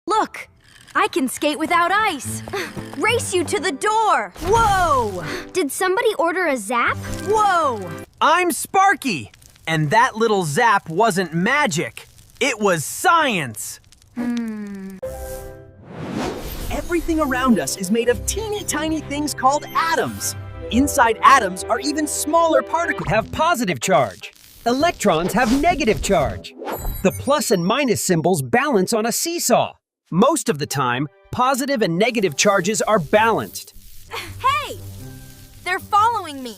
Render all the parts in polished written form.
Look, I can skate without ice. Race you to the door. Whoa! Did somebody order a zap? Whoa! I'm Sparky, and that little zap wasn't magic. It was science. Everything around us is made of teeny tiny things called atoms. Inside atoms are even smaller particles have positive charge. Electrons have negative charge. The plus and minus symbols balance on a seesaw. Most of the time, positive and negative charges are balanced. Hey! They're following me.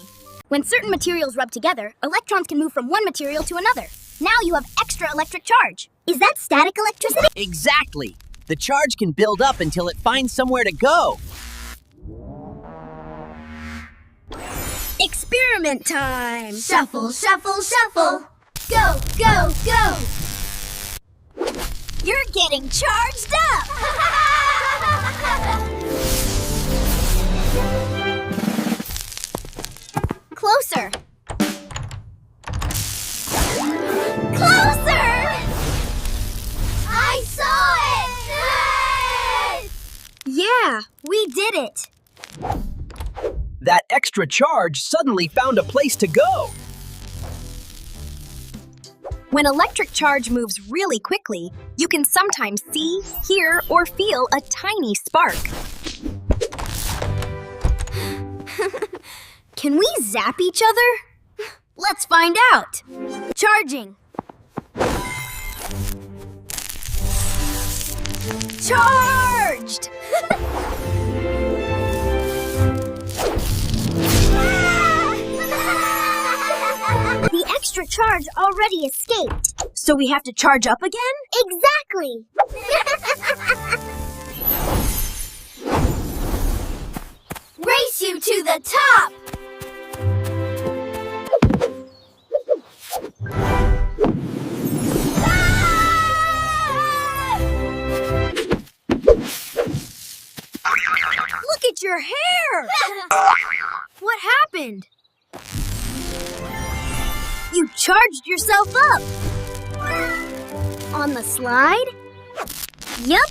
When certain materials rub together, electrons can move from one material to another. Now you have extra electric charge. Is that static electricity? Exactly. The charge can build up until it finds somewhere to go. Experiment time! Shuffle, shuffle, shuffle. Go, go, go. You're getting charged up! Closer! Closer! I saw it! Yeah, we did it! That extra charge suddenly found a place to go. When electric charge moves really quickly, you can sometimes see, hear, or feel a tiny spark. Can we zap each other? Let's find out! Charging! Charged! The extra charge already escaped. So we have to charge up again? Exactly! Race you to the top! Look at your hair! What happened? You charged yourself up! On the slide? Yup!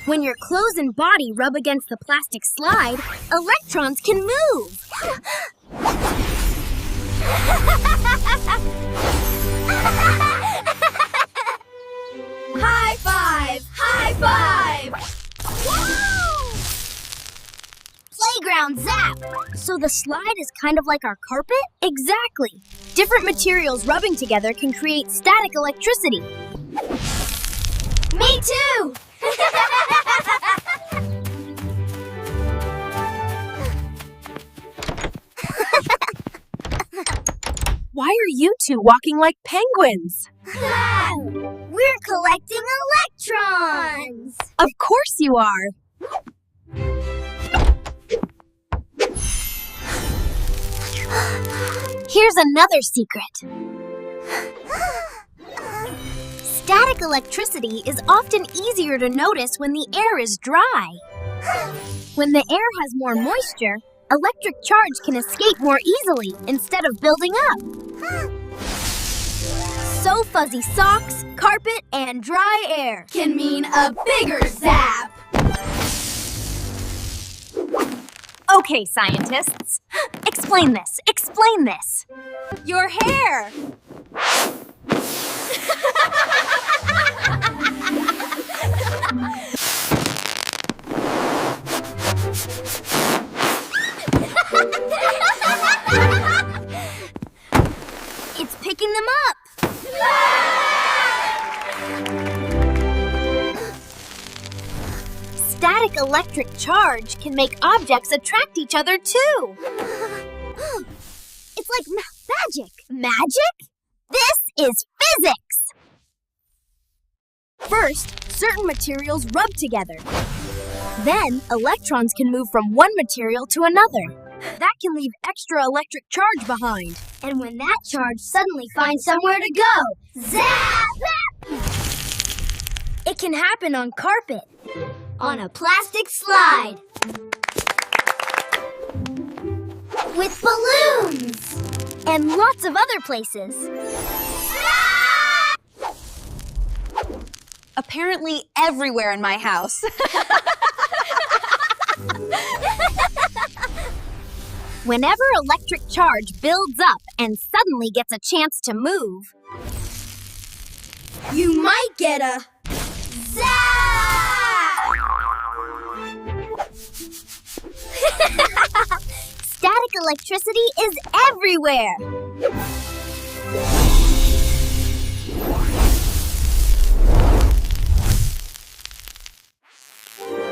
When your clothes and body rub against the plastic slide, electrons can move! High five! High five! Woo! Playground zap! So the slide is kind of like our carpet? Exactly! Different materials rubbing together can create static electricity. Me too! Why are you two walking like penguins? We're collecting electrons! Of course you are. Here's another secret. Static electricity is often easier to notice when the air is dry. When the air has more moisture, electric charge can escape more easily instead of building up. So fuzzy socks, carpet, and dry air Can mean a bigger zap! Okay, scientists. Explain this. Explain this. Your hair. It's picking them up. Static electric charge can make objects attract each other too. It's like magic. Magic? This is physics. First, certain materials rub together. Then, electrons can move from one material to another. That can leave extra electric charge behind. And when that charge suddenly finds somewhere to go, zap! It can happen on carpet, On a plastic slide. with balloons, and lots of other places. apparently everywhere in my house. Whenever electric charge builds up and suddenly gets a chance to move, You might get a zap! static electricity is everywhere.